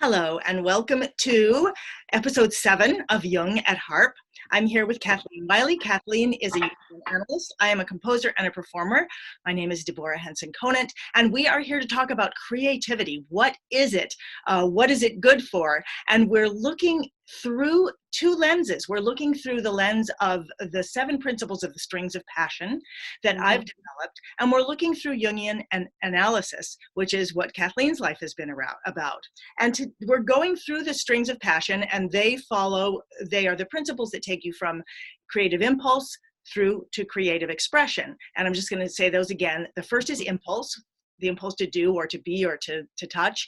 Hello and welcome to episode 7 of Jung at Harp. I'm here with Kathleen Wiley. Kathleen is a analyst. I am a composer and a performer. My name is Deborah Henson-Conant, and we are here to talk about creativity. What is it? What is it good for? And we're looking through two lenses. We're looking through the lens of the 7 principles of the strings of passion that I've developed, and we're looking through Jungian analysis, which is what Kathleen's life has been about. And we're going through the strings of passion, and they are the principles that take you from creative impulse through to creative expression. And I'm just going to say those again. The first is impulse, the impulse to do or to be or to touch.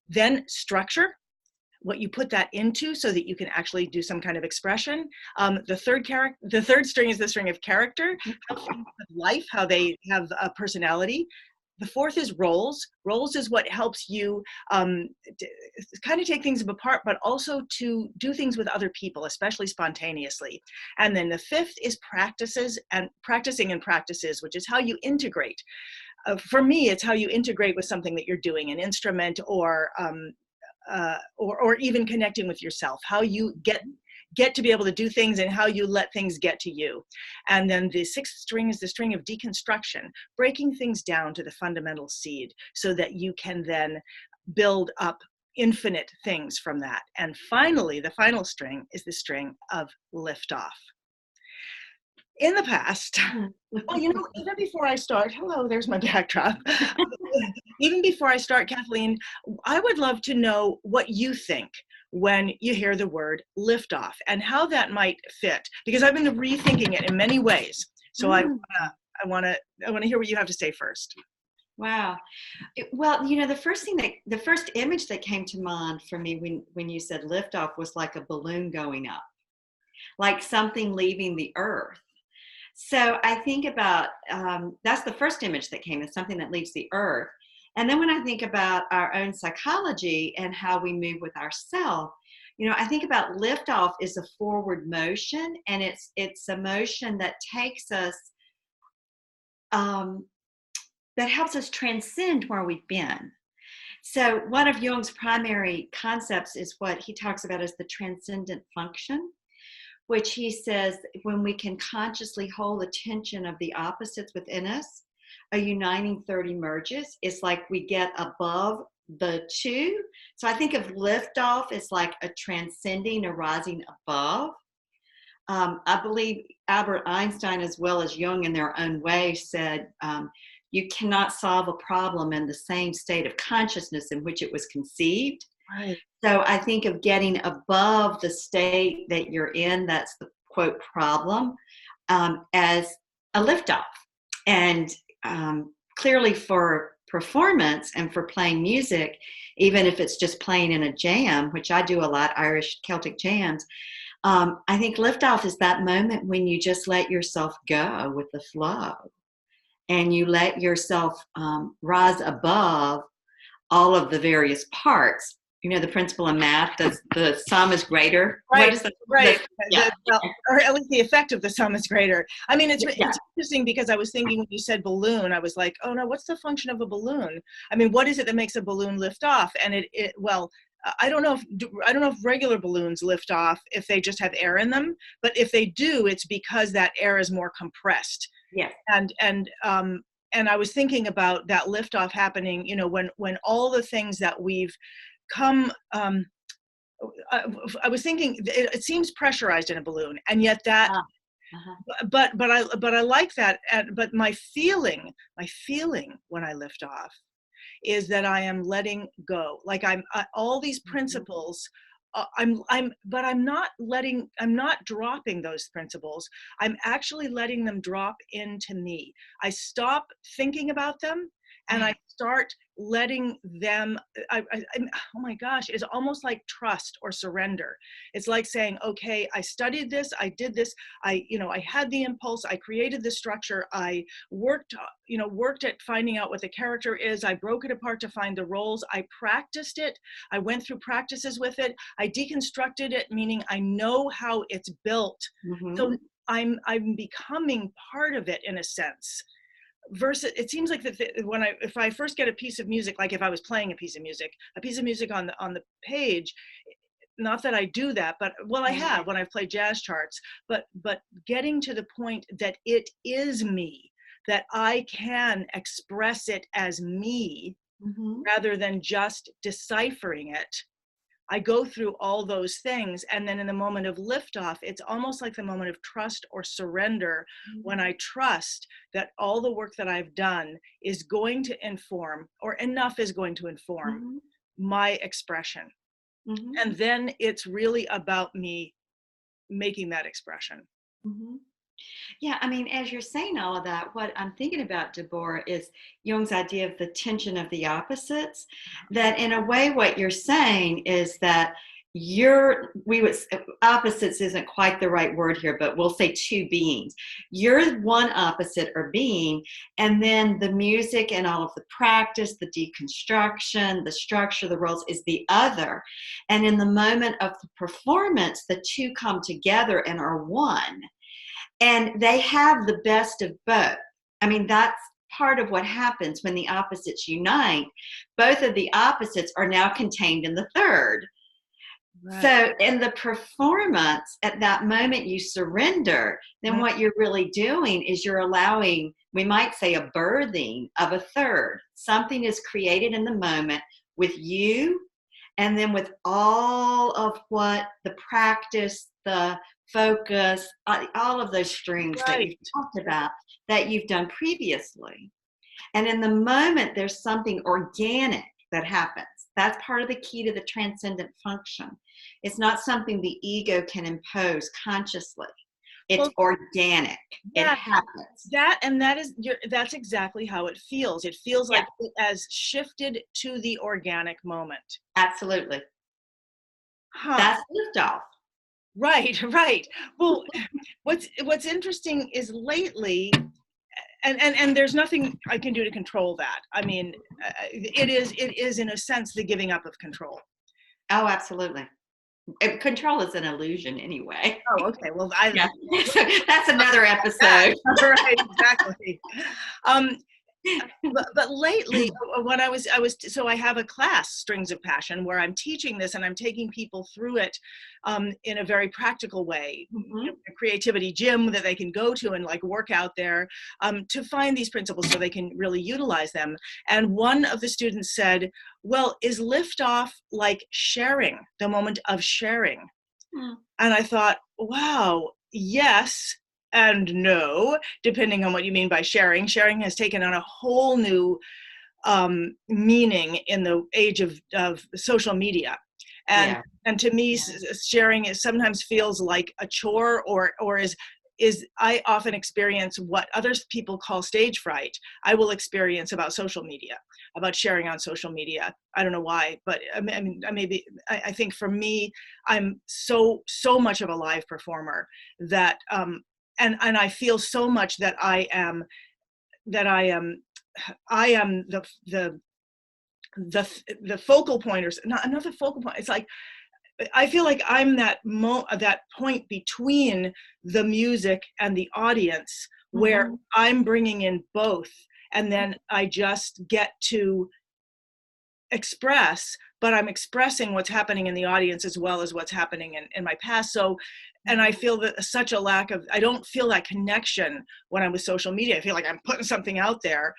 Then structure, what you put that into so that you can actually do some kind of expression. The third string is the string of character, how things have life, how they have a personality. The fourth is roles. Roles is what helps you kind of take things apart, but also to do things with other people, especially spontaneously. And then the fifth is practices and practicing and practices, which is how you integrate. For me, it's how you integrate with something that you're doing, an instrument or even connecting with yourself, how you get to be able to do things and how you let things get to you. And then the sixth string is the string of deconstruction, breaking things down to the fundamental seed so that you can then build up infinite things from that. And finally, the final string is the string of liftoff. In the past, well, even before I start, hello, there's my backdrop. Even before I start, Kathleen, I would love to know what you think when you hear the word liftoff and how that might fit, because I've been rethinking it in many ways. So I want to hear what you have to say first. Wow. Well, the first image that came to mind for me when you said liftoff was like a balloon going up, like something leaving the earth. So I think about, that's the first image that came, is something that leaves the earth. And then when I think about our own psychology and how we move with ourselves, I think about liftoff is a forward motion, and it's a motion that takes us, that helps us transcend where we've been. So one of Jung's primary concepts is what he talks about as the transcendent function, which he says when we can consciously hold the tension of the opposites within us, a uniting third emerges. It's like we get above the two. So I think of liftoff as like a transcending, a rising above. I believe Albert Einstein, as well as Jung in their own way, said you cannot solve a problem in the same state of consciousness in which it was conceived. Right. So I think of getting above the state that you're in, that's the quote problem, as a liftoff. And clearly for performance and for playing music, even if it's just playing in a jam, which I do a lot, Irish Celtic jams, I think liftoff is that moment when you just let yourself go with the flow and you let yourself rise above all of the various parts. The principle of math, the sum is greater. Right, what is right. Yeah. Or at least the effect of the sum is greater. I mean, it's interesting because I was thinking when you said balloon, I was like, oh no, what's the function of a balloon? I mean, what is it that makes a balloon lift off? And I don't know if regular balloons lift off if they just have air in them, but if they do, it's because that air is more compressed. Yeah. And I was thinking about that liftoff happening, when all the things that we've come, I was thinking it seems pressurized in a balloon, and yet that, but I like that. But my feeling when I lift off is that I am letting go. Like all these principles. But I'm not dropping those principles. I'm actually letting them drop into me. I stop thinking about them and I start letting them, oh my gosh, it's almost like trust or surrender. It's like saying, okay, I studied this, I did this, I had the impulse, I created the structure, I worked at finding out what the character is, I broke it apart to find the roles, I practiced it, I went through practices with it, I deconstructed it, meaning I know how it's built. So I'm becoming part of it in a sense. versus, it seems like that if I first get a piece of music, like if I was playing a piece of music on the page, not that I do that, but well, I have when I've played jazz charts, but getting to the point that it is me, that I can express it as me rather than just deciphering it. I go through all those things, and then in the moment of liftoff, it's almost like the moment of trust or surrender, when I trust that all the work that I've done is going to inform, or enough is going to inform my expression. And then it's really about me making that expression. Yeah, I mean, as you're saying all of that, what I'm thinking about, Deborah, is Jung's idea of the tension of the opposites. That in a way, what you're saying is that opposites isn't quite the right word here, but we'll say two beings. You're one opposite or being, and then the music and all of the practice, the deconstruction, the structure, the roles is the other. And in the moment of the performance, the two come together and are one. And they have the best of both. I mean, that's part of what happens when the opposites unite. Both of the opposites are now contained in the third. Right. So in the performance, at that moment you surrender, then what you're really doing is you're allowing, we might say, a birthing of a third. Something is created in the moment with you, and then with all of what the practice, the focus, all of those strings that you've talked about, that you've done previously. And in the moment, there's something organic that happens. That's part of the key to the transcendent function. It's not something the ego can impose consciously. It's organic. It happens. That's exactly how it feels. It feels like it has shifted to the organic moment. Absolutely. That's liftoff. Right. Well, what's interesting is lately, and there's nothing I can do to control that. I mean, it is in a sense the giving up of control. Oh, absolutely. Control is an illusion anyway. Oh, okay. Well, that's another episode. Right, exactly. But lately, when so I have a class, Strings of Passion, where I'm teaching this and I'm taking people through it in a very practical way, a creativity gym that they can go to and like work out there to find these principles so they can really utilize them. And one of the students said, well, is liftoff like sharing, the moment of sharing? And I thought, wow, yes and no, depending on what you mean by sharing. Sharing has taken on a whole new meaning in the age of social media. And to me, sharing sometimes feels like a chore, or is I often experience what other people call stage fright. I will experience about social media, about sharing on social media. I don't know why, but I think for me, I'm so much of a live performer that and I feel so much that I am the focal point, or not the focal point. It's like I feel like I'm that point between the music and the audience, where I'm bringing in both, and then I just get to express, but I'm expressing what's happening in the audience as well as what's happening in my past. So, and I feel that such a lack of, I don't feel that connection when I'm with social media. I feel like I'm putting something out there.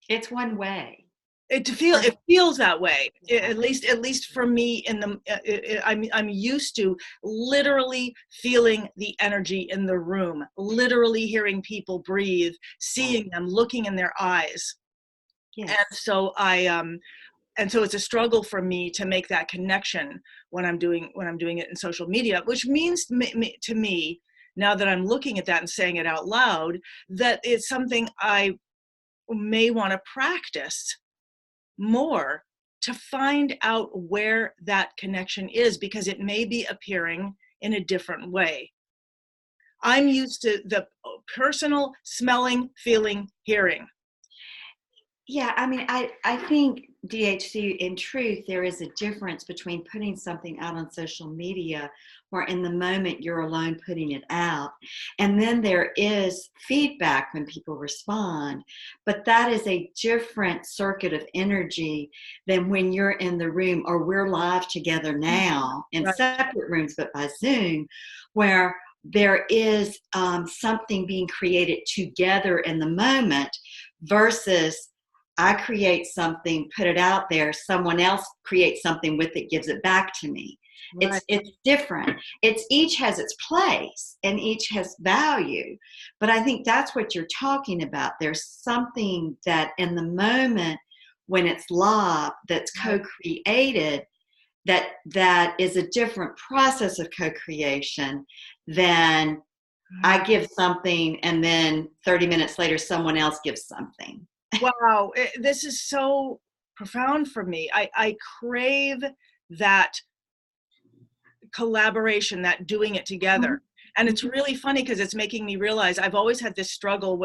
It's one way. It feels that way. At least for me, I'm used to literally feeling the energy in the room, literally hearing people breathe, seeing them, looking in their eyes. Yes. And so it's a struggle for me to make that connection when I'm doing it in social media, which means to me, now that I'm looking at that and saying it out loud, that it's something I may want to practice more to find out where that connection is, because it may be appearing in a different way. I'm used to the personal smelling, feeling, hearing. Yeah, I mean, I think DHC, in truth, there is a difference between putting something out on social media where in the moment you're alone putting it out. And then there is feedback when people respond. But that is a different circuit of energy than when you're in the room, or we're live together now in separate rooms, but by Zoom, where there is something being created together in the moment versus I create something, put it out there, someone else creates something with it, gives it back to me. Right. It's different. Each has its place and each has value. But I think that's what you're talking about. There's something that in the moment when it's live, that's co-created, that is a different process of co-creation than I give something and then 30 minutes later someone else gives something. Wow, this is so profound for me. I crave that collaboration, that doing it together. Mm-hmm. And it's really funny because it's making me realize I've always had this struggle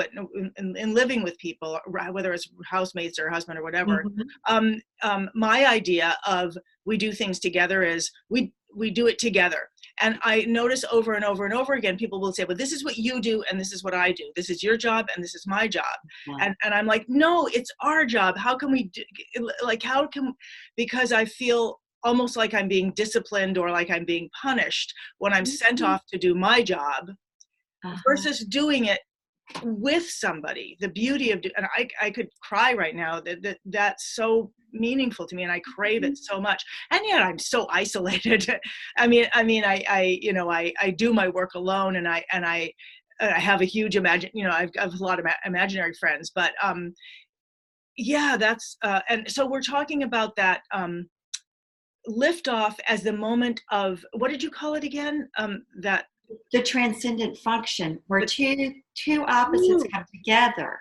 in living with people, whether it's housemates or husband or whatever. Mm-hmm. My idea of we do things together is we do it together. And I notice over and over and over again, people will say, well, this is what you do and this is what I do. This is your job and this is my job. Yeah. And I'm like, no, it's our job. How can we because I feel almost like I'm being disciplined or like I'm being punished when I'm sent off to do my job versus doing it with somebody. The beauty of, and I could cry right now that's so meaningful to me and I crave it so much. And yet I'm so isolated. I mean, I do my work alone and I have a huge I have a lot of imaginary friends, but that's, and so we're talking about that, liftoff as the moment of, what did you call it again? That the transcendent function, where two opposites come together.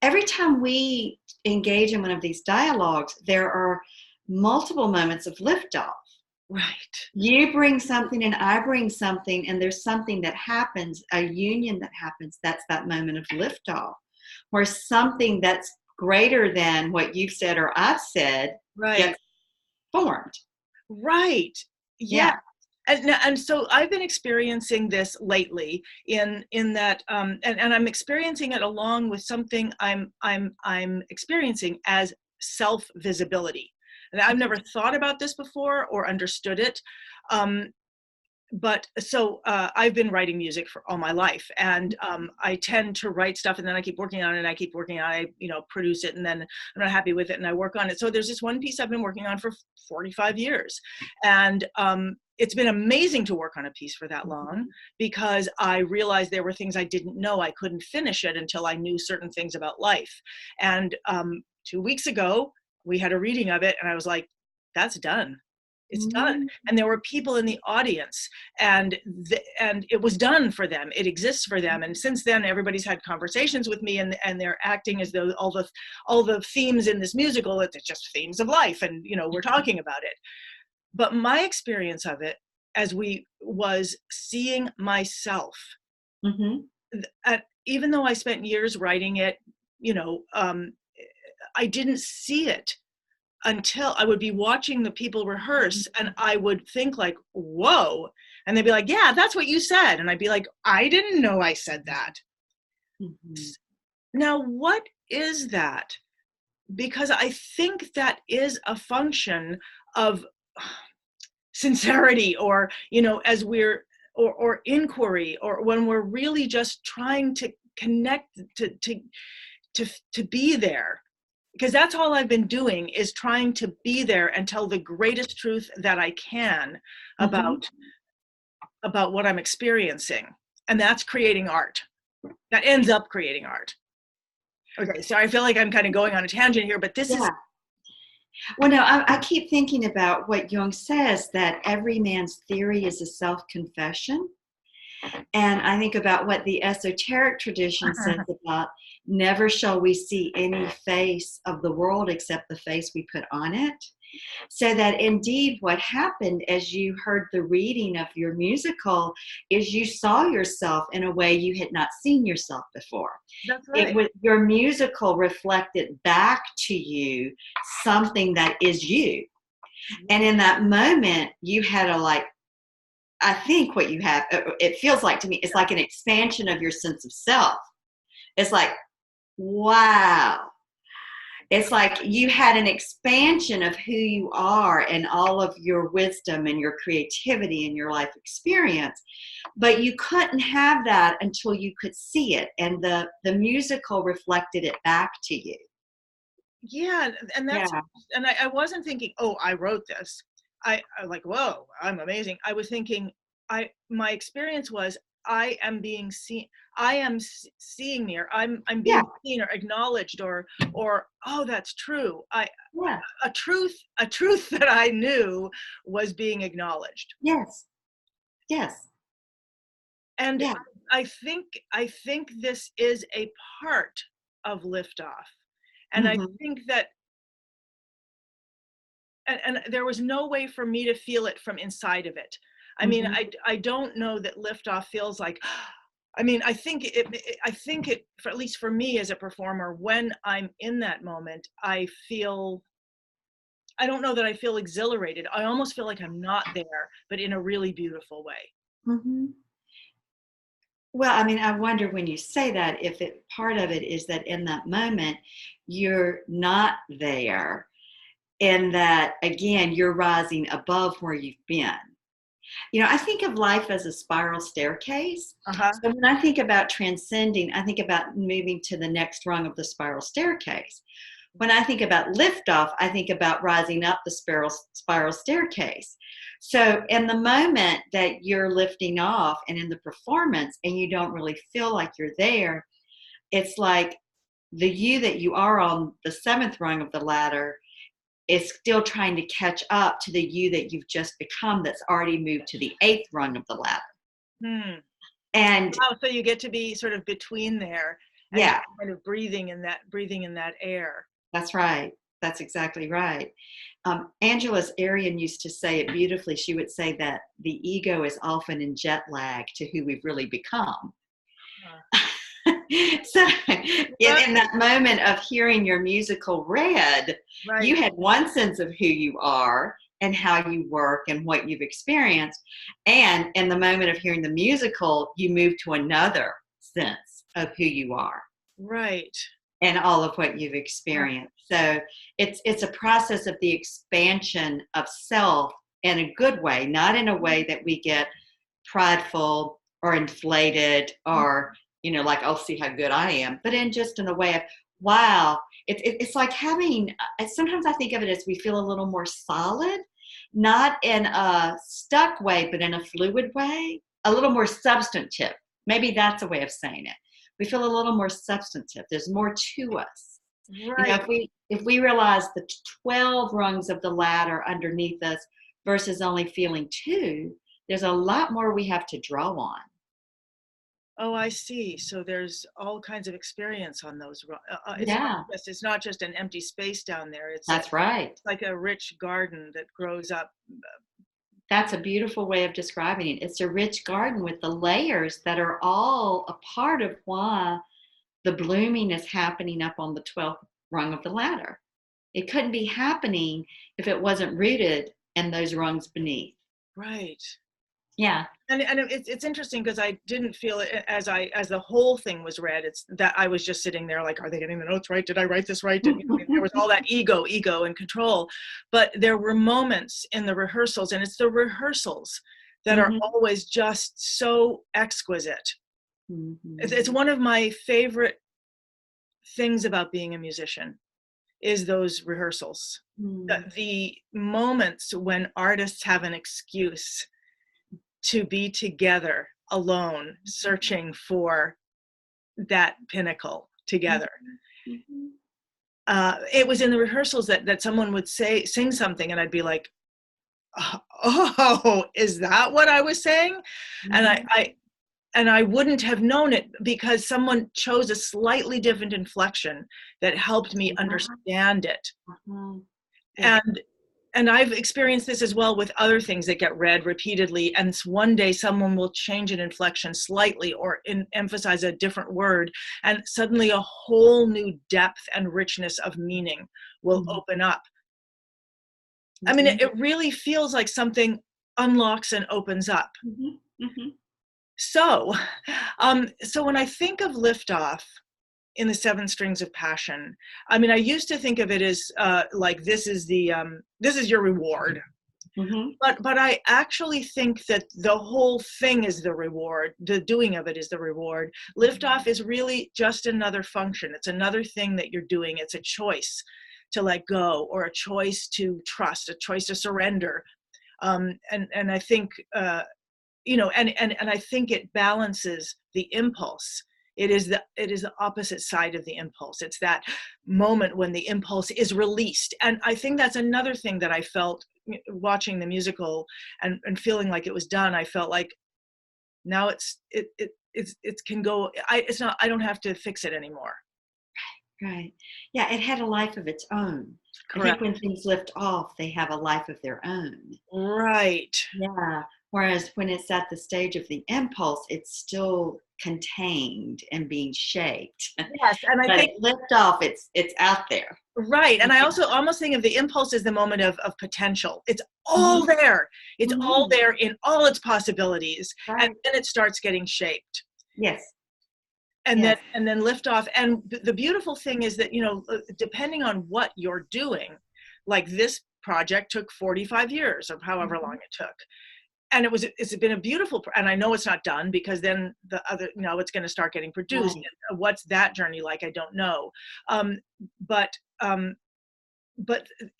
Every time we engage in one of these dialogues, there are multiple moments of liftoff. Right. You bring something and I bring something, and there's something that happens, a union that happens. That's that moment of liftoff, where something that's greater than what you've said or I've said gets formed. Right. Yeah. And so I've been experiencing this lately in that, and I'm experiencing it along with something I'm experiencing as self-visibility. And I've never thought about this before or understood it. But so I've been writing music for all my life, and I tend to write stuff and then I keep working on it and I keep working on it, produce it, and then I'm not happy with it and I work on it. So there's this one piece I've been working on for 45 years. And it's been amazing to work on a piece for that long because I realized there were things I didn't know. I couldn't finish it until I knew certain things about life. And 2 weeks ago, we had a reading of it and I was like, that's done. It's done. And there were people in the audience and it was done for them. It exists for them. And since then, everybody's had conversations with me and they're acting as though all the themes in this musical, it's just themes of life. And, we're talking about it. But my experience of it was seeing myself, even though I spent years writing it, I didn't see it until I would be watching the people rehearse and I would think like, whoa. And they'd be like, yeah, that's what you said. And I'd be like, I didn't know I said that. Now, what is that? Because I think that is a function of sincerity or, as we're, or inquiry, or when we're really just trying to connect, to be there. Because that's all I've been doing is trying to be there and tell the greatest truth that I can about what I'm experiencing. And that's creating art. That ends up creating art. Okay, so I feel like I'm kind of going on a tangent here, but this is... Well, no, I keep thinking about what Jung says, that every man's theory is a self-confession. And I think about what the esoteric tradition says about never shall we see any face of the world except the face we put on it. So that indeed what happened as you heard the reading of your musical is you saw yourself in a way you had not seen yourself before. That's right. It was, your musical reflected back to you something that is you. And in that moment, you had a like, I think what you have, it feels like to me, it's like an expansion of your sense of self. It's like, wow. It's like you had an expansion of who you are and all of your wisdom and your creativity and your life experience. But you couldn't have that until you could see it. And the musical reflected it back to you. Yeah, and that's, and I wasn't thinking, oh, I wrote this. I like, whoa, I'm amazing. I was thinking, my experience was I am being seen. I am seeing me, or I'm being seen or acknowledged, or oh, that's true. A truth that I knew was being acknowledged. Yes. And I think this is a part of liftoff, and I think that, and there was no way for me to feel it from inside of it. I mean, I don't know that liftoff feels like, I mean, I think it, for at least for me as a performer, when I'm in that moment, I don't know that I feel exhilarated. I almost feel like I'm not there, but in a really beautiful way. Well, I mean, I wonder when you say that, if part of it is that in that moment, you're not there, and that, again, you're rising above where you've been. You know, I think of life as a spiral staircase. So when I think about transcending, I think about moving to the next rung of the spiral staircase. When I think about liftoff, I think about rising up the spiral staircase. So in the moment that you're lifting off and in the performance and you don't really feel like you're there, it's like the you that you are on the 7th rung of the ladder is still trying to catch up to the you that you've just become that's already moved to the 8th rung of the ladder. And so you get to be sort of between there, and kind of breathing in that air. That's right. That's exactly right. Angela Arian used to say it beautifully. She would say that the ego is often in jet lag to who we've really become. So in that moment of hearing your musical read, you had one sense of who you are and how you work and what you've experienced. And in the moment of hearing the musical, you move to another sense of who you are. Right. And all of what you've experienced. So it's a process of the expansion of self in a good way, not in a way that we get prideful or inflated or, you know, like, oh, see how good I am, but in a way of, wow, it's like having, sometimes I think of it as we feel a little more solid, not in a stuck way, but in a fluid way, a little more substantive. Maybe that's a way of saying it. We feel a little more substantive. There's more to us. Right. You know, if we realize the 12 rungs of the ladder underneath us versus only feeling 2, there's a lot more we have to draw on. Oh, I see. So there's all kinds of experience on those. It's not just an empty space down there. That's right. It's like a rich garden that grows up. That's a beautiful way of describing it. It's a rich garden with the layers that are all a part of why the blooming is happening up on the 12th rung of the ladder. It couldn't be happening if it wasn't rooted in those rungs beneath. Right. Yeah. And it's interesting because I didn't feel it as the whole thing was read. It's that I was just sitting there like, are they getting the notes right? Did I write this right? There was all that ego and control. But there were moments in the rehearsals, and it's the rehearsals that are always just so exquisite. It's one of my favorite things about being a musician is those rehearsals. The moments when artists have an excuse to be together alone, searching for that pinnacle together. It was in the rehearsals that someone would sing something and I'd be like, oh, is that what I was saying? And and I wouldn't have known it because someone chose a slightly different inflection that helped me understand it. Yeah. And I've experienced this as well with other things that get read repeatedly, and one day someone will change an inflection slightly or emphasize a different word, and suddenly a whole new depth and richness of meaning will open up. I mean, it really feels like something unlocks and opens up. So when I think of Liftoff in the Seven Strings of Passion, I mean, I used to think of it as like this is your reward. But I actually think that the whole thing is the reward. The doing of it is the reward. Liftoff is really just another function. It's another thing that you're doing. It's a choice to let go, or a choice to trust, a choice to surrender. And I think and I think it balances the impulse. It is the opposite side of the impulse. It's that moment when the impulse is released. And I think that's another thing that I felt watching the musical and feeling like it was done. I felt like now it can go. I don't have to fix it anymore. Right. Yeah, it had a life of its own. Correct. I think when things lift off, they have a life of their own. Right. Yeah. Whereas when it's at the stage of the impulse, it's still contained and being shaped. Yes, and I think lift off, it's out there. Right. And I also almost think of the impulse as the moment of potential. It's all there. It's all there in all its possibilities. Right. And then it starts getting shaped. Yes. And then lift off. And the beautiful thing is that, depending on what you're doing, like this project took 45 years or however long it took. And it's been a beautiful, and I know it's not done because then the other, it's going to start getting produced. Right. What's that journey like? I don't know. But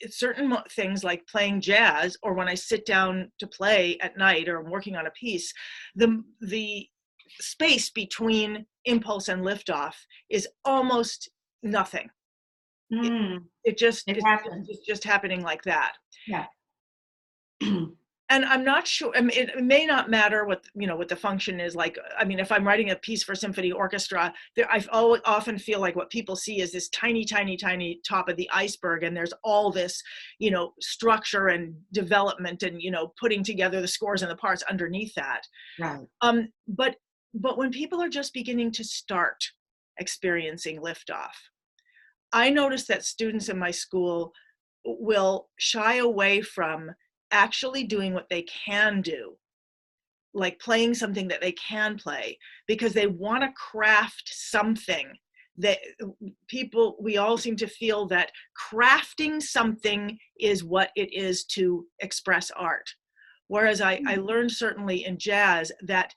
certain things like playing jazz, or when I sit down to play at night or I'm working on a piece, the space between impulse and liftoff is almost nothing. It's just happening like that. Yeah. And I'm not sure, I mean, it may not matter what the function is like. I mean, if I'm writing a piece for symphony orchestra, I often feel like what people see is this tiny, tiny, tiny top of the iceberg. And there's all this, structure and development and, putting together the scores and the parts underneath that. Right. But when people are just beginning to start experiencing liftoff, I noticed that students in my school will shy away from actually doing what they can do, like playing something that they can play, because they want to craft something that we all seem to feel that crafting something is what it is to express art. Whereas I learned certainly in jazz that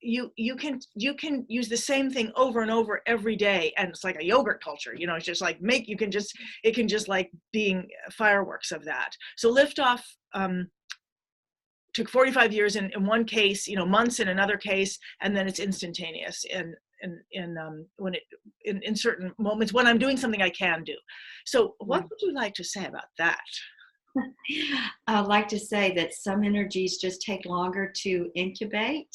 you can use the same thing over and over every day, and it's like a yogurt culture, it's just like it can just like being fireworks of that. So Liftoff took 45 years in one case, months in another case, and then it's instantaneous in certain moments when I'm doing something I can do. So what would you like to say about that? I'd like to say that some energies just take longer to incubate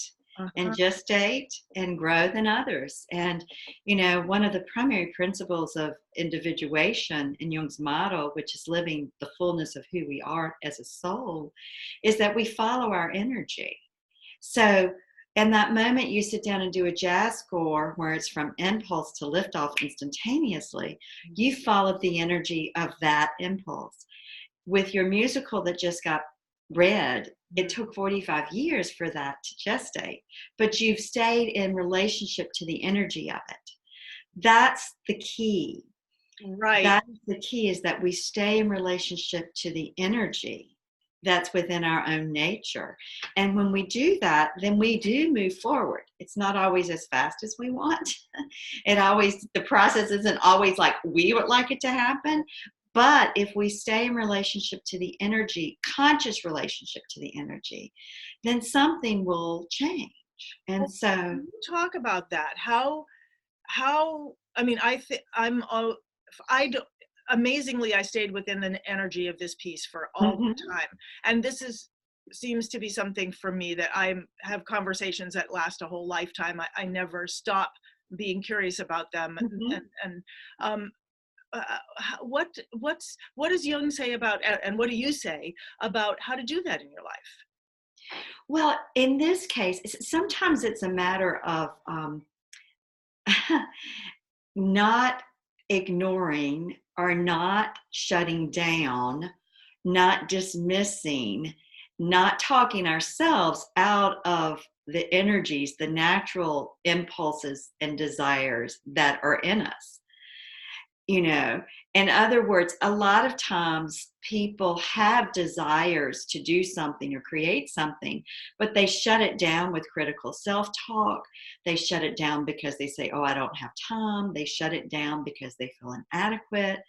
and gestate and grow than others. And, one of the primary principles of individuation in Jung's model, which is living the fullness of who we are as a soul, is that we follow our energy. So in that moment you sit down and do a jazz score where it's from impulse to liftoff instantaneously, you followed the energy of that impulse. With your musical that just got read, it took 45 years for that to gestate, but you've stayed in relationship to the energy of it. That's the key. Right. That's the key, is that we stay in relationship to the energy that's within our own nature. And when we do that, then we do move forward. It's not always as fast as we want. The process isn't always like we would like it to happen. But if we stay in relationship to the energy, conscious relationship to the energy, then something will change. And so talk about that. Amazingly, I stayed within the energy of this piece for all the time. And this is seems to be something for me that I have conversations that last a whole lifetime. I never stop being curious about them. Mhm. And what does Jung say about, and what do you say about how to do that in your life? Well, in this case, sometimes it's a matter of not ignoring or not shutting down, not dismissing, not talking ourselves out of the energies, the natural impulses and desires that are in us. You know, in other words, a lot of times people have desires to do something or create something, but they shut it down with critical self-talk. They shut it down because they say, oh, I don't have time. They shut it down because they feel inadequate.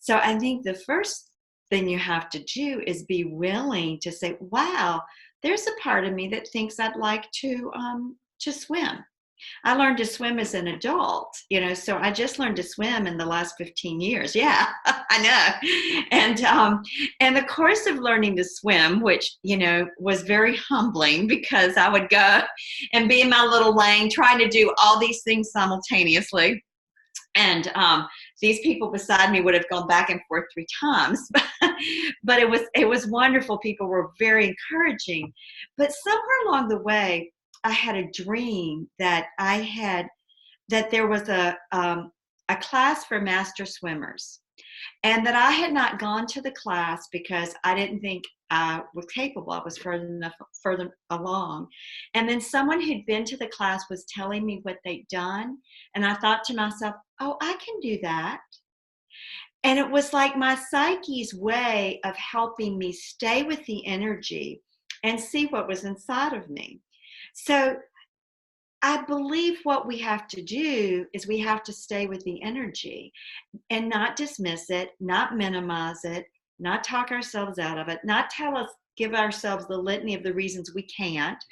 So I think the first thing you have to do is be willing to say, wow, there's a part of me that thinks I'd like to swim. I learned to swim as an adult, so I just learned to swim in the last 15 years. Yeah, I know. And the course of learning to swim, which, was very humbling because I would go and be in my little lane trying to do all these things simultaneously. And these people beside me would have gone back and forth 3 times, but it was wonderful. People were very encouraging. But somewhere along the way, I had a dream that there was a class for master swimmers, and that I had not gone to the class because I didn't think I was capable. I was further along. And then someone who'd been to the class was telling me what they'd done. And I thought to myself, oh, I can do that. And it was like my psyche's way of helping me stay with the energy and see what was inside of me. So I believe what we have to do is we have to stay with the energy and not dismiss it, not minimize it, not talk ourselves out of it, not give ourselves the litany of the reasons we can't.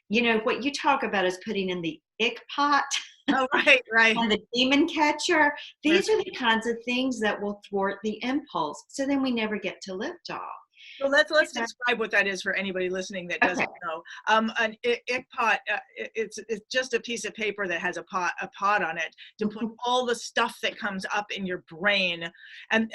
What you talk about is putting in the ick pot. Oh, right. And the demon catcher. These are the kinds of things that will thwart the impulse. So then we never get to lift off. So let's describe what that is for anybody listening that doesn't know. An ick pot, it's just a piece of paper that has a pot on it to put all the stuff that comes up in your brain, and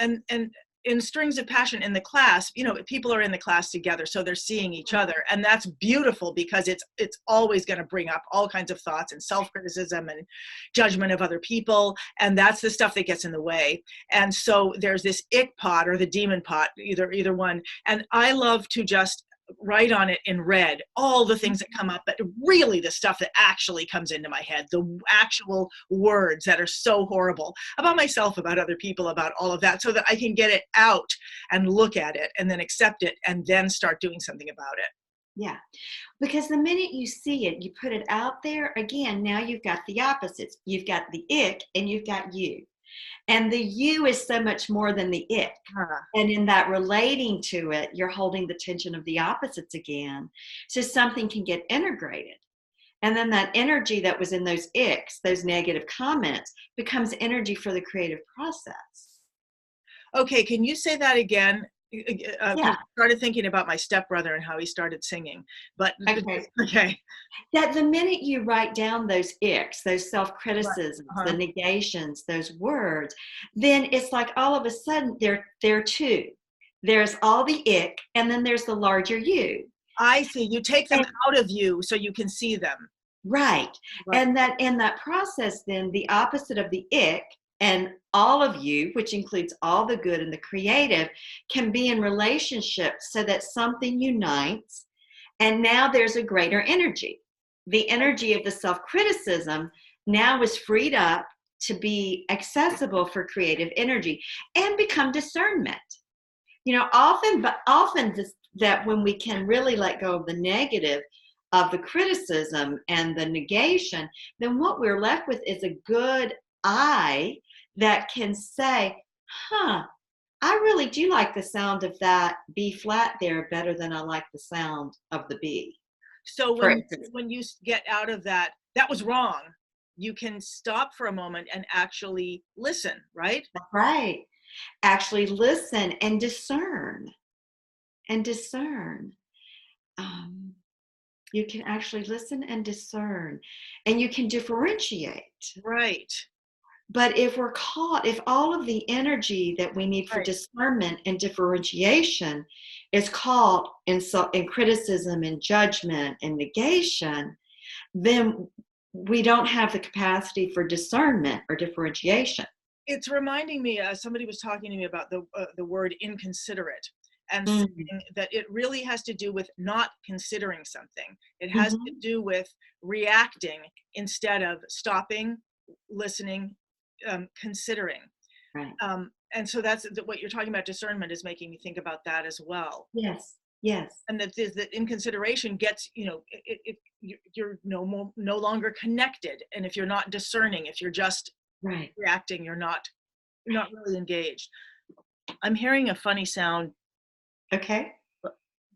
in Strings of Passion in the class, people are in the class together, so they're seeing each other, and that's beautiful because it's always going to bring up all kinds of thoughts and self-criticism and judgment of other people, and that's the stuff that gets in the way. And so there's this ick pot or the demon pot, either one, and I love to just write on it in red all the things that come up, but really the stuff that actually comes into my head, the actual words that are so horrible about myself, about other people, about all of that, so that I can get it out and look at it and then accept it and then start doing something about it. Yeah, because the minute you see it, you put it out there, again, now you've got the opposites. You've got the ick and you've got you. And the you is so much more than the it. And in that relating to it, you're holding the tension of the opposites again. So something can get integrated. And then that energy that was in those icks, those negative comments, becomes energy for the creative process. Okay, can you say that again? Yeah. I started thinking about my stepbrother and how he started singing, but okay. That the minute you write down those icks, those self-criticisms, the negations, those words, then it's like all of a sudden there are two. There's all the ick, and then there's the larger you. I see. You take them out of you so you can see them. Right. And that in that process, then the opposite of the ick and all of you, which includes all the good and the creative, can be in relationship so that something unites. And now there's a greater energy. The energy of the self-criticism now is freed up to be accessible for creative energy and become discernment. Often that when we can really let go of the negative of the criticism and the negation, then what we're left with is a good I that can say, I really do like the sound of that B flat there better than I like the sound of the B. So when you get out of that was wrong, you can stop for a moment and actually listen, right? Right. Actually listen and discern. you can actually listen and discern, and you can differentiate. Right. But if all of the energy that we need for Right. discernment and differentiation is caught in criticism and judgment and negation, then we don't have the capacity for discernment or differentiation. It's reminding me, somebody was talking to me about the word inconsiderate, and Mm-hmm. saying that it really has to do with not considering something. It has to Mm-hmm. do with reacting instead of stopping, listening, considering. Right. And so that's what you're talking about. Discernment is making me think about that as well. Yes. Yes. And that inconsideration gets, you're no longer connected. And if you're not discerning, if you're just Right. reacting, you're not really engaged. I'm hearing a funny sound, Okay.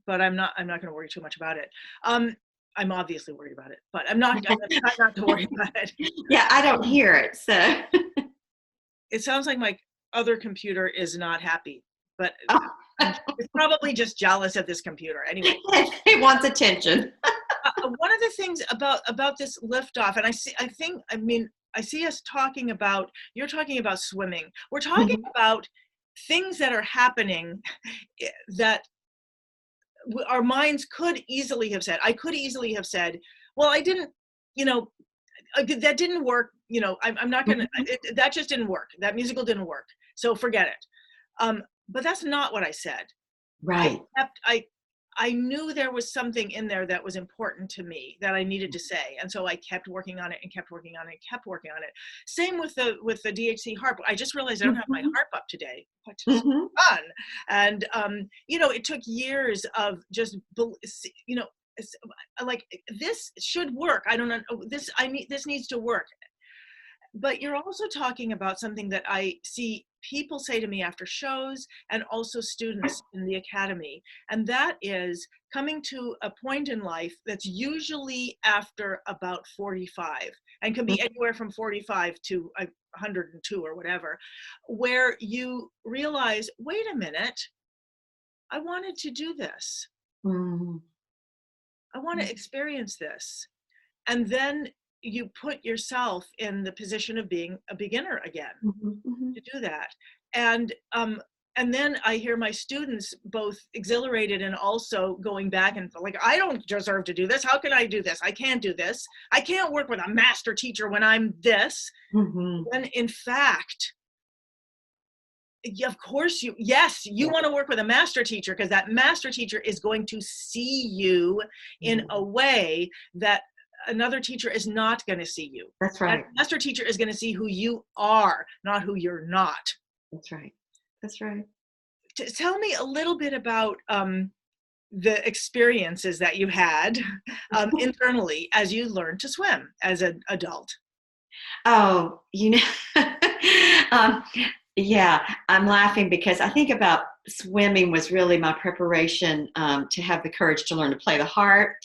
but I'm not going to worry too much about it. I'm obviously worried about it, but I'm not going to try not to worry about it. Yeah, I don't hear it, so. It sounds like my other computer is not happy, but Oh. it's probably just jealous of this computer. Anyway, It wants attention. one of the things about this liftoff, and I see us talking about, you're talking about swimming. We're talking about things that are happening that our minds could easily have said. I could easily have said, well, I didn't, that didn't work. I'm not going to, that just didn't work. That musical didn't work. So forget it. But that's not what I said. Right. I knew there was something in there that was important to me that I needed to say. And so I kept working on it and kept working on it and kept working on it. Same with the DHC harp. I just realized I don't have my harp up today, which is fun. And, it took years of just, like, this should work. I don't know. This needs to work. But you're also talking about something that I see people say to me after shows, and also students in the academy. And that is coming to a point in life that's usually after about 45, and can be anywhere from 45 to 102 or whatever, where you realize, wait a minute, I wanted to do this. I want to experience this. And then you put yourself in the position of being a beginner again to do that. And then I hear my students both exhilarated and also going back and like, I don't deserve to do this. How can I do this? I can't do this. I can't work with a master teacher when I'm this. When in fact, of course you want to work with a master teacher, because that master teacher is going to see you in a way that another teacher is not going to see you. That's right. That master teacher is going to see who you are, not who you're not. That's right. That's right. Tell me a little bit about the experiences that you had internally as you learned to swim as an adult. Oh, yeah, I'm laughing because I think about swimming was really my preparation to have the courage to learn to play the harp.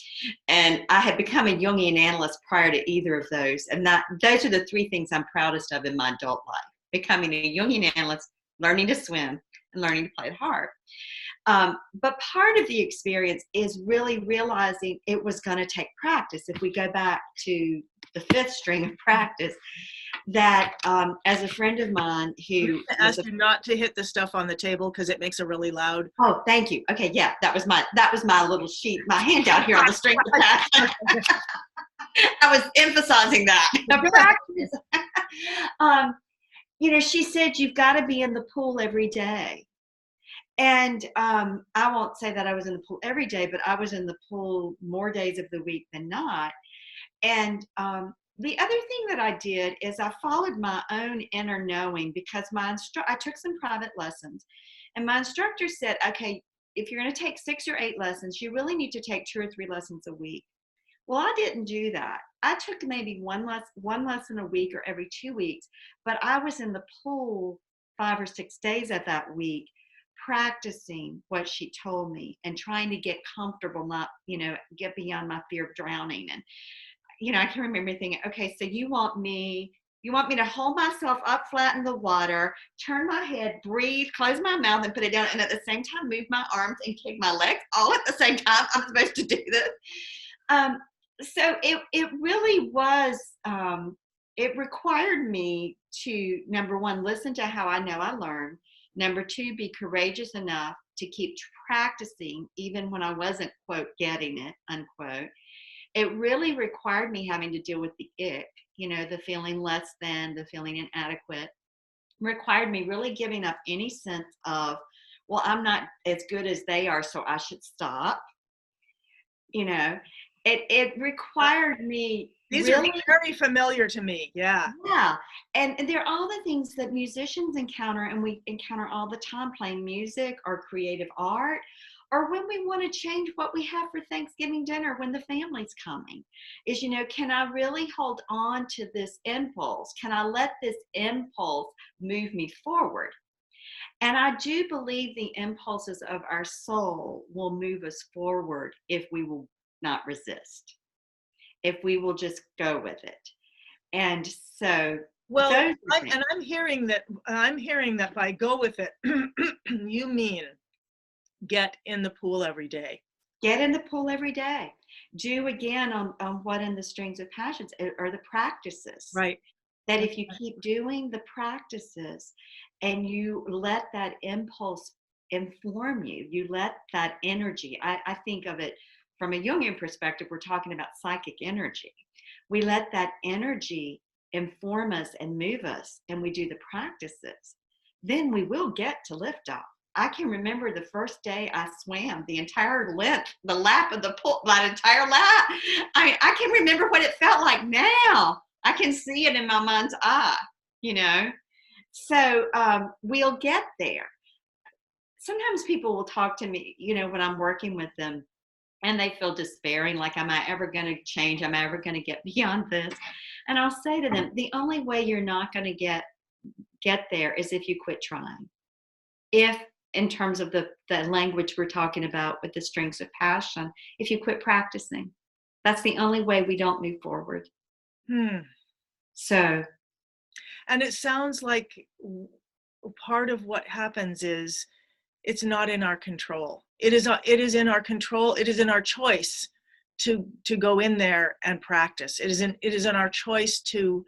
And I had become a Jungian analyst prior to either of those. And those are the three things I'm proudest of in my adult life: becoming a Jungian analyst, learning to swim, and learning to play the harp. But part of the experience is really realizing it was going to take practice. If we go back to the fifth string of practice, that as a friend of mine who asked you not to hit the stuff on the table because it makes a really loud. Oh, thank you. Okay, yeah, that was my little sheet, my handout here on the strength of practice. I was emphasizing that. She said you've got to be in the pool every day. And I won't say that I was in the pool every day, but I was in the pool more days of the week than not. And the other thing that I did is I followed my own inner knowing, because I took some private lessons, and my instructor said, okay, if you're going to take 6 or 8 lessons, you really need to take 2 or 3 lessons a week. Well, I didn't do that. I took maybe one lesson a week or every 2 weeks, but I was in the pool 5 or 6 days of that week, practicing what she told me and trying to get comfortable, not, get beyond my fear of drowning. And I can remember thinking, okay, so you want me You want me to hold myself up flat in the water, turn my head, breathe, close my mouth and put it down, and at the same time move my arms and kick my legs all at the same time? I'm supposed to do this. So it really was, it required me to, number one, listen to how I know I learned. Number two, be courageous enough to keep practicing even when I wasn't, quote, getting it, unquote. It really required me having to deal with the ick, the feeling less than, the feeling inadequate. Required me really giving up any sense of, well, I'm not as good as they are, so I should stop. It required me. These really, are very familiar to me. Yeah. Yeah. And they're all the things that musicians encounter, and we encounter all the time playing music or creative art, or when we want to change what we have for Thanksgiving dinner when the family's coming, is, can I really hold on to this impulse? Can I let this impulse move me forward? And I do believe the impulses of our soul will move us forward if we will not resist, if we will just go with it. And so, well, I'm hearing that by go with it, you mean get in the pool every day. Get in the pool every day. Do again on what in the Strings of Passions are the practices. Right. That if you keep doing the practices and you let that impulse inform you, you let that energy, I think of it from a Jungian perspective, we're talking about psychic energy. We let that energy inform us and move us, and we do the practices, then we will get to liftoff. I can remember the first day I swam the entire length, the lap of the pool, that entire lap. I can remember what it felt like now. I can see it in my mind's eye, So we'll get there. Sometimes people will talk to me, when I'm working with them, and they feel despairing, like, am I ever going to change? Am I ever going to get beyond this? And I'll say to them, the only way you're not going to get there is if you quit trying. If, in terms of the language we're talking about with the Strings of Passion, if you quit practicing, that's the only way we don't move forward. So. And it sounds like part of what happens is it's not in our control. It is in our control. It is in our choice to go in there and practice. It is in our choice to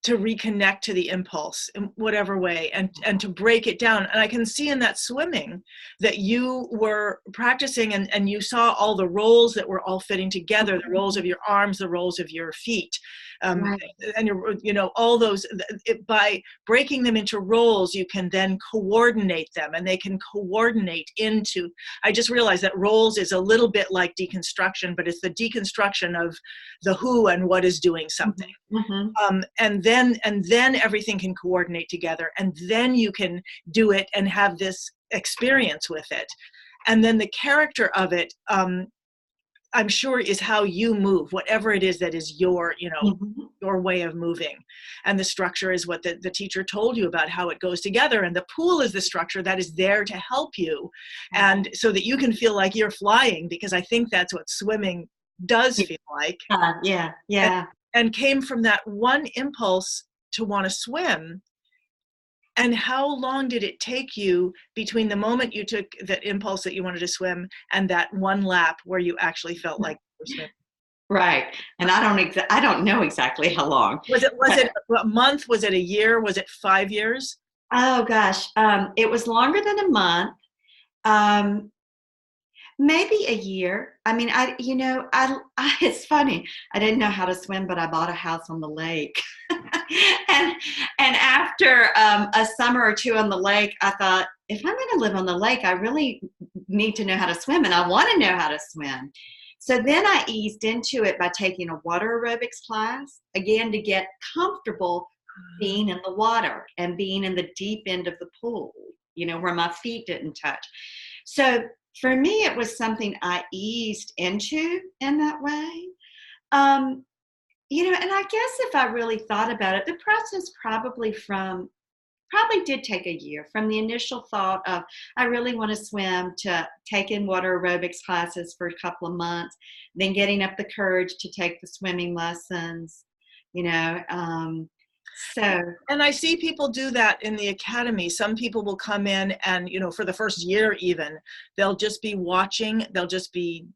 reconnect to the impulse in whatever way, and to break it down. And I can see in that swimming that you were practicing and you saw all the roles that were all fitting together, the roles of your arms, the roles of your feet. Right. And all those, by breaking them into roles, you can then coordinate them, and they can coordinate into, I just realized that roles is a little bit like deconstruction, but it's the deconstruction of the who and what is doing something. Mm-hmm. And then everything can coordinate together, and then you can do it and have this experience with it. And then the character of it, I'm sure, is how you move, whatever it is that is your, mm-hmm. your way of moving. And the structure is what the teacher told you about, how it goes together. And the pool is the structure that is there to help you. Mm-hmm. And so that you can feel like you're flying, because I think that's what swimming does feel like. Yeah. And came from that one impulse to want to swim. And how long did it take you between the moment you took that impulse that you wanted to swim and that one lap where you actually felt like you were swimming? Right. And I don't know exactly how long. Was it a month? Was it a year? Was it 5 years? Oh gosh. It was longer than a month. Maybe a year. I mean, it's funny. I didn't know how to swim, but I bought a house on the lake. and after a summer or two on the lake, I thought, if I'm going to live on the lake, I really need to know how to swim, and I want to know how to swim. So then I eased into it by taking a water aerobics class, again, to get comfortable being in the water and being in the deep end of the pool, where my feet didn't touch. So for me, it was something I eased into in that way. And I guess if I really thought about it, the process probably did take a year, from the initial thought of, I really want to swim, to taking water aerobics classes for a couple of months, then getting up the courage to take the swimming lessons, So, And I see people do that in the academy. Some people will come in and, for the first year even, they'll just be watching, they'll just be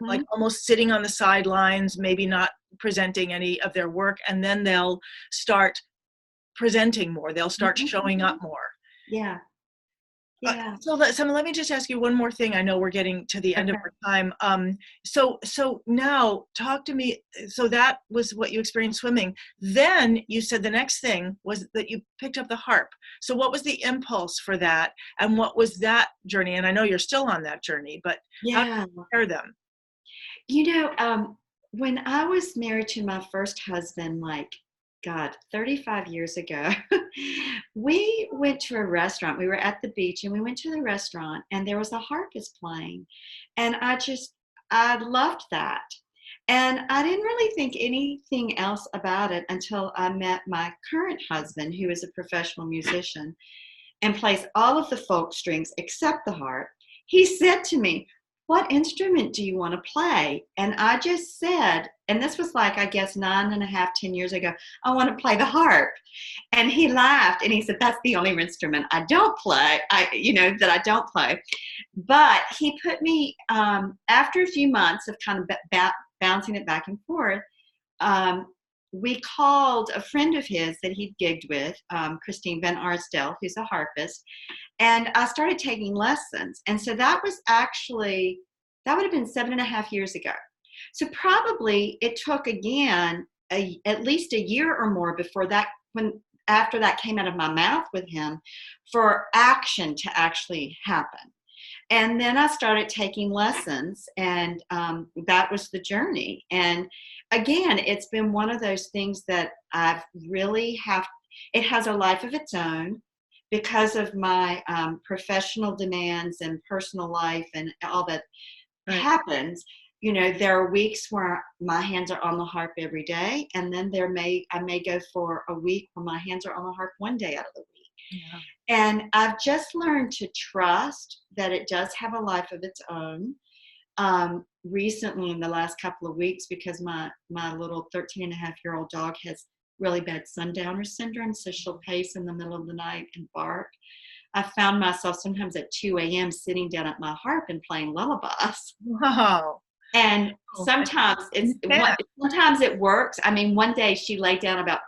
like almost sitting on the sidelines, maybe not presenting any of their work, and then they'll start presenting more, they'll start showing up more. Yeah. Yeah. So let me just ask you one more thing. I know we're getting to the end of our time. So now talk to me. So that was what you experienced swimming. Then you said the next thing was that you picked up the harp. So what was the impulse for that? And what was that journey? And I know you're still on that journey, but how do you compare them? When I was married to my first husband, 35 years ago, we went to a restaurant. We were at the beach and we went to the restaurant and there was a harpist playing. And I loved that. And I didn't really think anything else about it until I met my current husband, who is a professional musician and plays all of the folk strings except the harp. He said to me, "What instrument do you want to play?" And I just said, and this was I guess 9.5, 10 years ago, "I want to play the harp." And he laughed and he said, "That's the only instrument I don't play, that I don't play." But he put me, after a few months of kind of bouncing it back and forth, we called a friend of his that he'd gigged with, Christine Van Arsdale, who's a harpist, and I started taking lessons. And so that would have been 7.5 years ago. So probably it took again at least a year or more before that, after that came out of my mouth with him, for action to actually happen. And then I started taking lessons, and that was the journey. And again, it's been one of those things that I've really it has a life of its own because of my professional demands and personal life and all that happens. There are weeks where my hands are on the harp every day, and then I may go for a week where my hands are on the harp one day out of the week. Yeah. And I've just learned to trust that it does have a life of its own. Recently, in the last couple of weeks, because my little 13.5-year-old dog has really bad sundowner syndrome, so she'll pace in the middle of the night and bark. I found myself sometimes at 2 a.m. sitting down at my harp and playing lullabies. Wow. And sometimes sometimes it works. I mean, one day she laid down about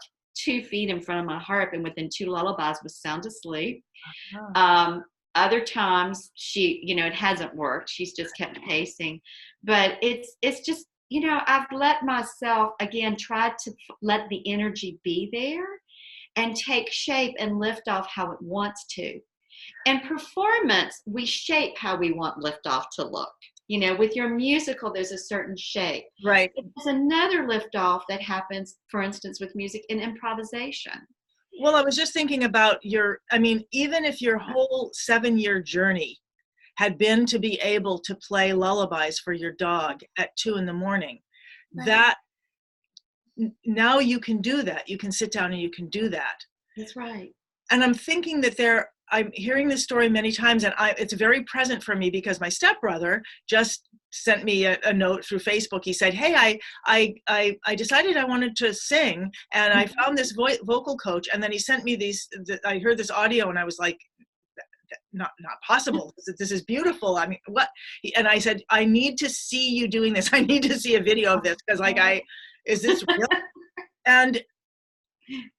2 feet in front of my harp and within 2 lullabies was sound asleep. Other times it hasn't worked. She's just kept pacing. But it's just, I've let myself, again, try to let the energy be there and take shape and lift off how it wants to. And performance, we shape how we want liftoff to look. With your musical, there's a certain shape. Right. There's another liftoff that happens, for instance, with music in improvisation. Well, I was just thinking about even if your whole 7-year journey had been to be able to play lullabies for your dog at 2 a.m, right, that now you can do that. You can sit down and you can do that. That's right. And I'm thinking that I'm hearing this story many times, and it's very present for me because my stepbrother just sent me a note through Facebook. He said, "Hey, I decided I wanted to sing, and I found this vocal coach." And then he sent me I heard this audio, and I was like, not possible. This is beautiful. I mean, what? And I said, "I need to see you doing this. I need to see a video of this because, is this real?" And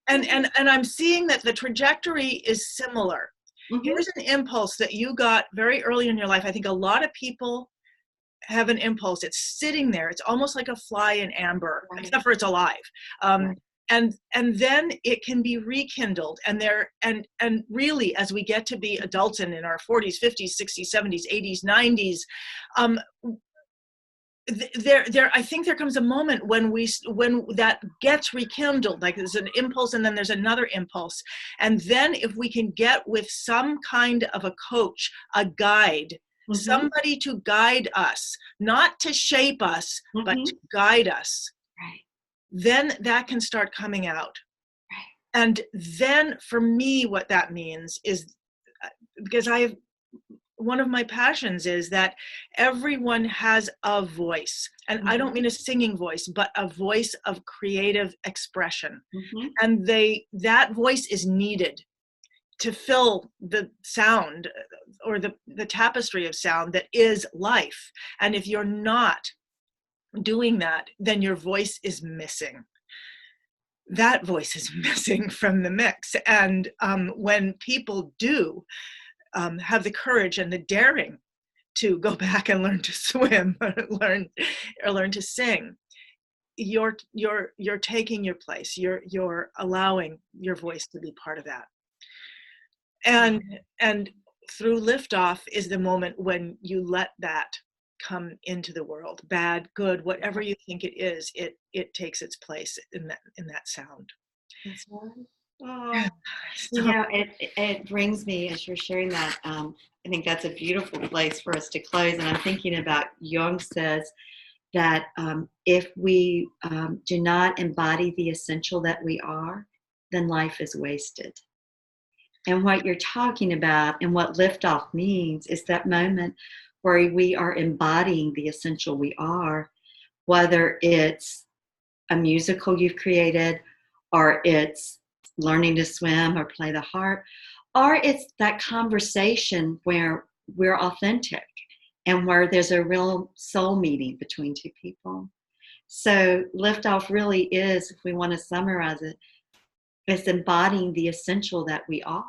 I'm seeing that the trajectory is similar. Mm-hmm. Here's an impulse that you got very early in your life. I think a lot of people have an impulse. It's sitting there. It's almost like a fly in amber, right, except for it's alive. Right. And then it can be rekindled. And really, as we get to be adults and in our 40s, 50s, 60s, 70s, 80s, 90s, I think there comes a moment when that gets rekindled, like there's an impulse and then there's another impulse. And then if we can get with some kind of a coach, a guide, mm-hmm, somebody to guide us, not to shape us, mm-hmm, but to guide us, right, then that can start coming out. Right. And then for me, what that means is, because one of my passions is that everyone has a voice. And I don't mean a singing voice, but a voice of creative expression. And that voice is needed to fill the sound or the tapestry of sound that is life. And if you're not doing that, then your voice is missing. That voice is missing from the mix. And when people do have the courage and the daring to go back and learn to swim or learn to sing, you're taking your place. You're allowing your voice to be part of that. And through liftoff is the moment when you let that come into the world. Bad, good, whatever you think it is, it takes its place in that sound. That's right. Oh, you know, it brings me, as you're sharing that, I think that's a beautiful place for us to close. And I'm thinking about Jung says that if we do not embody the essential that we are, then life is wasted. And what you're talking about and what liftoff means is that moment where we are embodying the essential we are, whether it's a musical you've created, or it's learning to swim or play the harp, or it's that conversation where we're authentic and where there's a real soul meeting between two people. So liftoff really is, if we want to summarize it, it's embodying the essential that we are.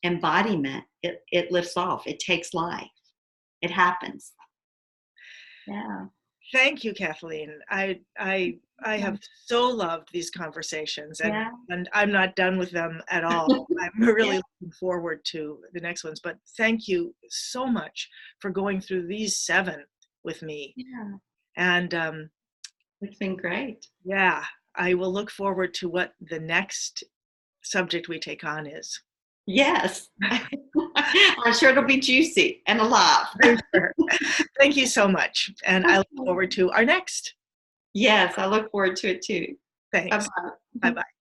Embodiment, it lifts off, it takes life, it happens. Yeah. Thank you, Kathleen. I have so loved these conversations, and I'm not done with them at all. I'm really looking forward to the next ones, but thank you so much for going through these 7 with me. Yeah. And it's been great. Yeah, I will look forward to what the next subject we take on is. Yes. I'm sure it'll be juicy and alive. Sure. Thank you so much. And I look forward to our next. Yes, I look forward to it too. Thanks. Bye-bye. Bye-bye.